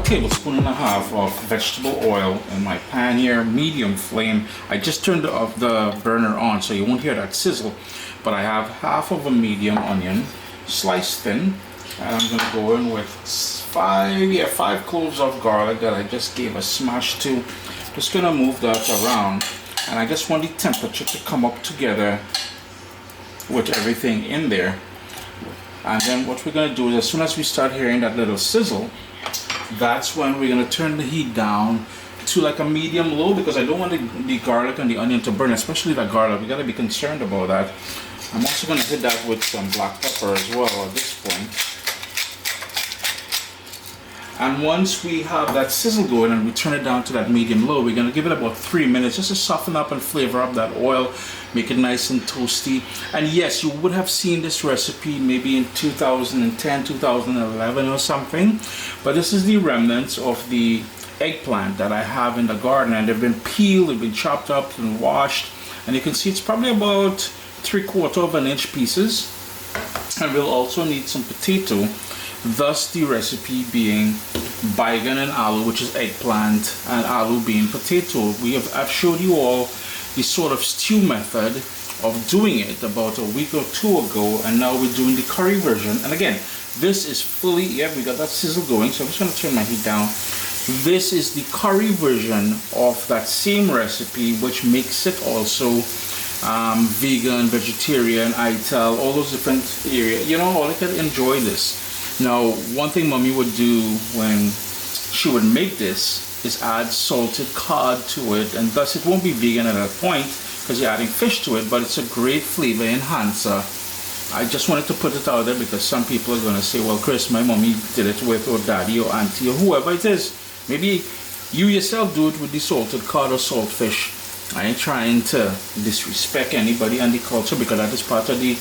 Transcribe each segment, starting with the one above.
tablespoon and a half of vegetable oil in my pan here, medium flame. I just turned the burner on so you won't hear that sizzle, but I have half of a medium onion sliced thin, and I'm going to go in with five cloves of garlic that I just gave a smash to. Just going to move that around, and I just want the temperature to come up together with everything in there. And then what we're going to do is, as soon as we start hearing that little sizzle, that's when we're going to turn the heat down to like a medium low, because I don't want the garlic and the onion to burn, especially the garlic. We got to be concerned about that. I'm also going to hit that with some black pepper as well at this point. And once we have that sizzle going and we turn it down to that medium low, we're going to give it about 3 minutes just to soften up and flavor up that oil, make it nice and toasty. And yes, you would have seen this recipe maybe in 2010, 2011 or something, but this is the remnants of the eggplant that I have in the garden, and they've been peeled, they've been chopped up and washed, and you can see it's probably about 3/4 of an inch pieces. And we'll also need some potato, thus the recipe being Baigan and Aloo, which is eggplant, and Aloo being potato. I've showed you all the sort of stew method of doing it about a week or two ago, and now we're doing the curry version. And again, this is fully, yeah, we got that sizzle going, so I'm just going to turn my heat down. This is the curry version of that same recipe, which makes it also vegan, vegetarian, ITAL, all those different areas. You know, all I can enjoy this. Now, one thing mommy would do when she would make this is add salted cod to it, and thus it won't be vegan at that point because you're adding fish to it, but it's a great flavor enhancer. I just wanted to put it out there because some people are going to say, well, Chris, my mommy did it with, or daddy or auntie or whoever it is. Maybe you yourself do it with the salted cod or saltfish. I ain't trying to disrespect anybody and the culture, because that is part of the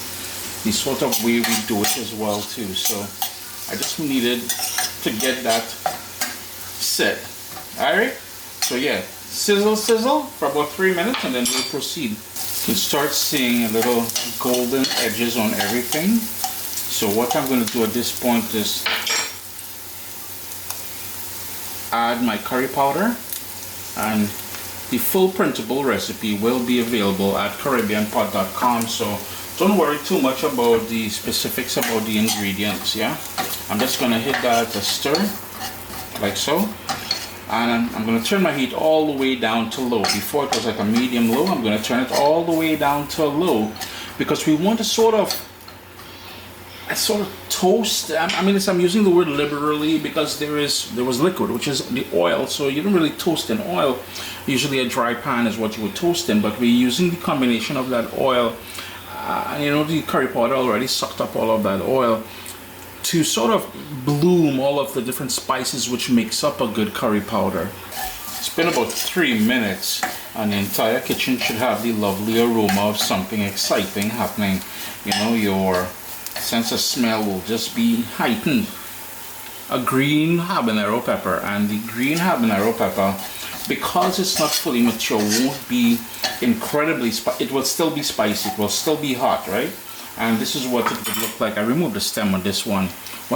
sort of way we do it as well too. So I just needed to get that set. Alright, so yeah, sizzle for about 3 minutes, and then we'll proceed. You start seeing a little golden edges on everything. So what I'm going to do at this point is add my curry powder, and the full printable recipe will be available at caribbeanpot.com, so don't worry too much about the specifics about the ingredients. Yeah, I'm just going to hit that a stir like so, and I'm going to turn my heat all the way down to low. Before it was like a medium low, I'm going to turn it all the way down to low, because we want to sort of toast. I mean, I'm using the word liberally because there was liquid, which is the oil, so you don't really toast in oil. Usually a dry pan is what you would toast in, but we're using the combination of that oil, you know, the curry powder already sucked up all of that oil, to sort of bloom all of the different spices which makes up a good curry powder. It's been about 3 minutes, and the entire kitchen should have the lovely aroma of something exciting happening. You know, your sense of smell will just be heightened. A green habanero pepper, and the green habanero pepper, because it's not fully mature, won't be incredibly spicy. It will still be spicy, it will still be hot, right? And this is what it would look like. I removed the stem on this one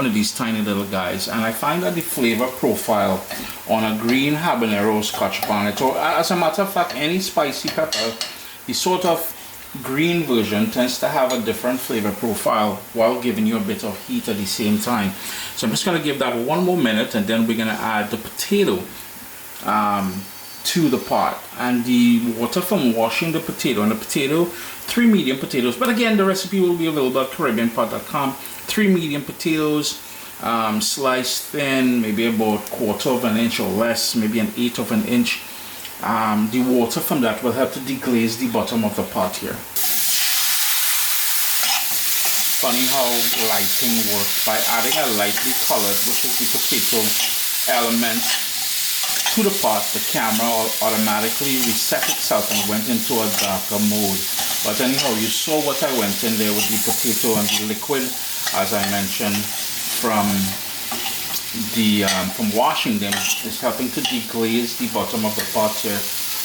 of these tiny little guys, and I find that the flavor profile on a green habanero scotch bonnet, or as a matter of fact any spicy pepper, the sort of green version tends to have a different flavor profile while giving you a bit of heat at the same time. So I'm just going to give that 1 more minute, and then we're going to add the potato to the pot, and the water from washing the potato. And the potato, 3 medium potatoes, but again the recipe will be available at caribbeanpot.com. 3 medium potatoes, sliced thin, maybe about 1/4 of an inch or less, maybe 1/8 of an inch. The water from that will help to deglaze the bottom of the pot here. Funny how lighting works. By adding a lightly colored, which is the potato element, to the pot, the camera automatically reset itself and went into a darker mode. But anyhow, you saw what I went in there with the potato, and the liquid, as I mentioned, from washing them, is helping to deglaze the bottom of the pot here.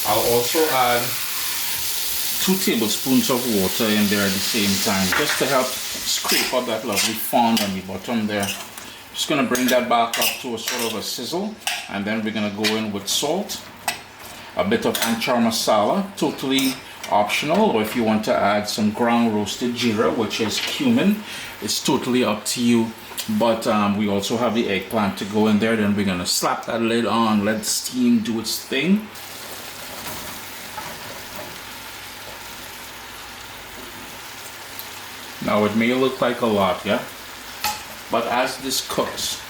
I'll also add 2 tablespoons of water in there at the same time, just to help scrape up that lovely fond on the bottom there. Just gonna bring that back up to a sort of a sizzle, and then we're gonna go in with salt, a bit of anchor masala, totally optional, or if you want to add some ground roasted jeera, which is cumin, it's totally up to you. But we also have the eggplant to go in there. Then we're gonna slap that lid on, let the steam do its thing. Now it may look like a lot, yeah, but as this cooks,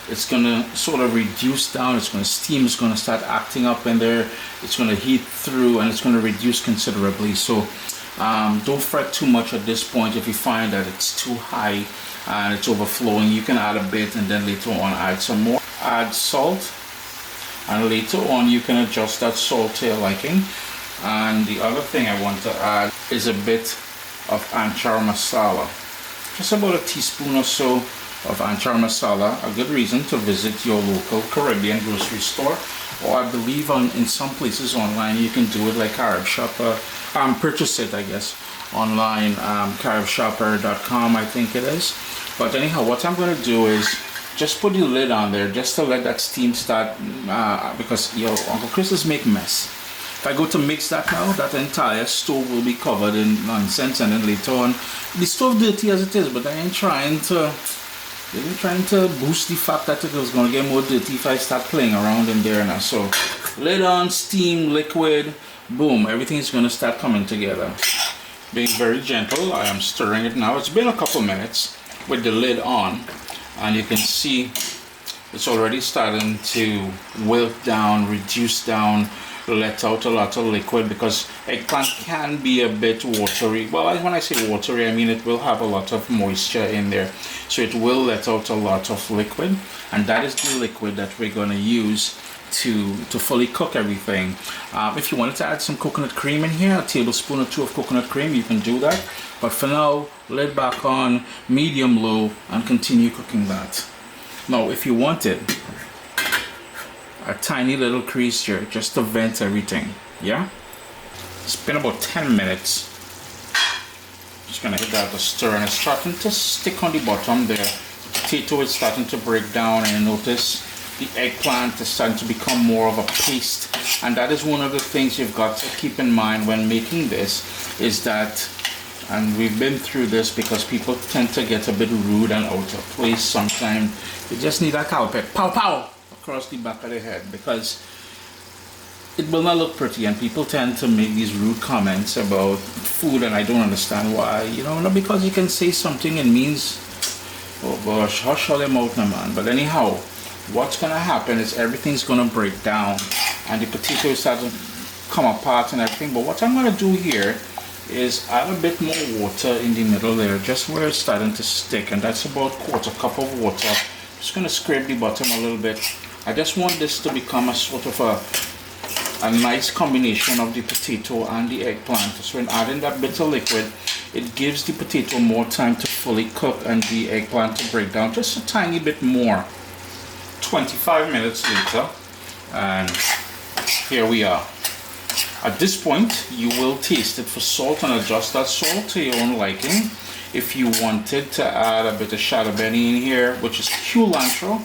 it's gonna sort of reduce down. It's gonna steam. It's gonna start acting up in there. It's gonna heat through, and it's gonna reduce considerably. So don't fret too much at this point. If you find that it's too high and it's overflowing, you can add a bit, and then later on add some more. Add salt, and later on you can adjust that salt to your liking. And the other thing I want to add is a bit of anchor masala, just about a teaspoon or so of anchor masala. A good reason to visit your local Caribbean grocery store, or I believe in some places online you can do it, like Carib Shopper. Purchase it, I guess, online, caribshopper.com, I think it is. But anyhow, what I'm going to do is just put the lid on there, just to let that steam start, because your Uncle Chris make mess. If I go to mix that now, that entire stove will be covered in nonsense, and then later on, the stove dirty as it is, but I ain't trying to boost the fact that it was going to get more dirty if I start playing around in there now. So lid on, steam, liquid, boom, everything's going to start coming together. Being very gentle, I am stirring it now. It's been a couple minutes with the lid on, and you can see it's already starting to wilt down, reduce down, let out a lot of liquid, because eggplant can be a bit watery. Well, when I say watery, I mean it will have a lot of moisture in there, so it will let out a lot of liquid, and that is the liquid that we're going to use to fully cook everything. If you wanted to add some coconut cream in here, a tablespoon or two of coconut cream, you can do that. But for now, lid back on, medium low, and continue cooking that. Now, if you wanted a tiny little crease here, just to vent everything, yeah? It's been about 10 minutes. Just gonna hit that with a stir, and it's starting to stick on the bottom there. The potato is starting to break down, and you notice the eggplant is starting to become more of a paste. And that is one of the things you've got to keep in mind when making this, is that, and we've been through this, because people tend to get a bit rude and out of place sometimes. You just need a carpet, pow pow, across the back of the head, because it will not look pretty, and people tend to make these rude comments about food, and I don't understand why. You know, not because you can say something, it means, oh gosh, hush all your mouth, man. But anyhow, what's gonna happen is everything's gonna break down, and the potato is starting to come apart and everything. But what I'm gonna do here is add a bit more water in the middle there, just where it's starting to stick, and that's about a quarter cup of water. Just gonna scrape the bottom a little bit. I just want this to become a sort of a nice combination of the potato and the eggplant. So when adding that bit of liquid, it gives the potato more time to fully cook and the eggplant to break down just a tiny bit more. 25 minutes later, and here we are. At this point, you will taste it for salt and adjust that salt to your own liking. If you wanted to add a bit of shado beni in here, which is culantro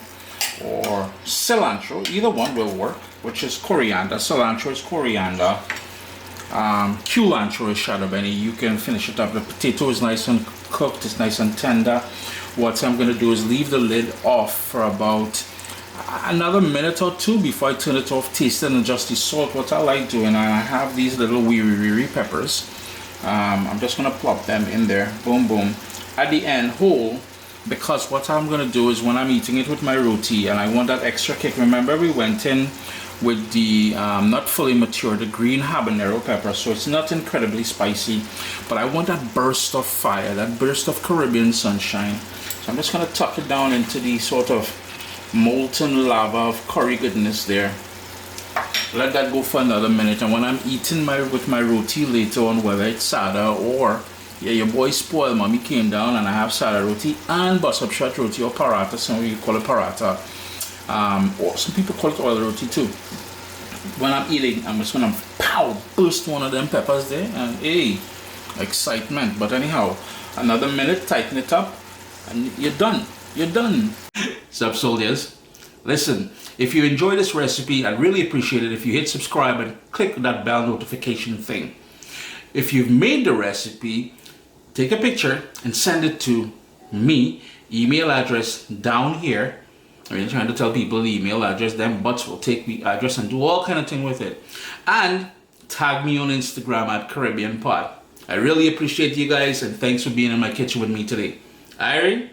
or cilantro, either one will work, which is coriander. Cilantro is coriander. Culantro is shado beni. You can finish it up. The potato is nice and cooked, it's nice and tender. What I'm going to do is leave the lid off for about another minute or two before I turn it off, taste it, and adjust the salt. What I like doing, I have these little wee peppers. I'm just going to plop them in there, boom boom, at the end whole, because what I'm going to do is when I'm eating it with my roti and I want that extra kick. Remember, we went in with the not fully mature, the green habanero pepper, so it's not incredibly spicy, but I want that burst of fire, that burst of Caribbean sunshine. So I'm just going to tuck it down into the sort of molten lava of curry goodness there. Let that go for another minute, and when I'm eating with my roti later on, whether it's sada or, yeah, your boy spoiled, mommy came down and I have sada roti and bus up short roti, or paratha, some of you call it paratha, or some people call it oil roti too. When I'm eating, I'm just gonna pow, burst one of them peppers there, and hey, excitement. But anyhow, another minute, tighten it up, and you're done. Sub soldiers, listen, if you enjoy this recipe, I'd really appreciate it if you hit subscribe and click that bell notification thing. If you've made the recipe, take a picture and send it to me, email address down here. I mean, trying to tell people the email address, them butts will take the address and do all kind of thing with it. And tag me on Instagram at Caribbean Pot. I really appreciate you guys, and thanks for being in my kitchen with me today. Irene?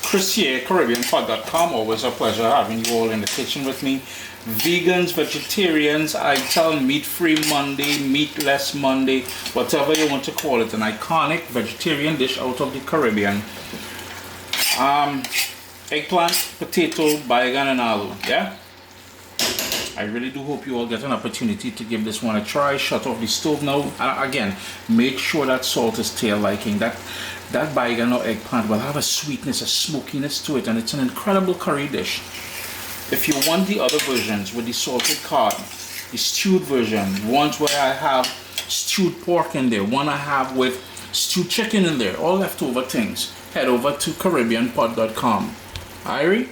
Chris here, CaribbeanPot.com. Always a pleasure having you all in the kitchen with me. Vegans, vegetarians, I tell meat-free Monday, meatless Monday, whatever you want to call it. An iconic vegetarian dish out of the Caribbean. Eggplant, potato, baigan, and aloo. Yeah? I really do hope you all get an opportunity to give this one a try. Shut off the stove now. Again, make sure that salt is to your liking. That baigan or eggplant will have a sweetness, a smokiness to it, and it's an incredible curry dish. If you want the other versions with the salted cod, the stewed version, ones where I have stewed pork in there, one I have with stewed chicken in there, all leftover things, head over to CaribbeanPot.com. Irie?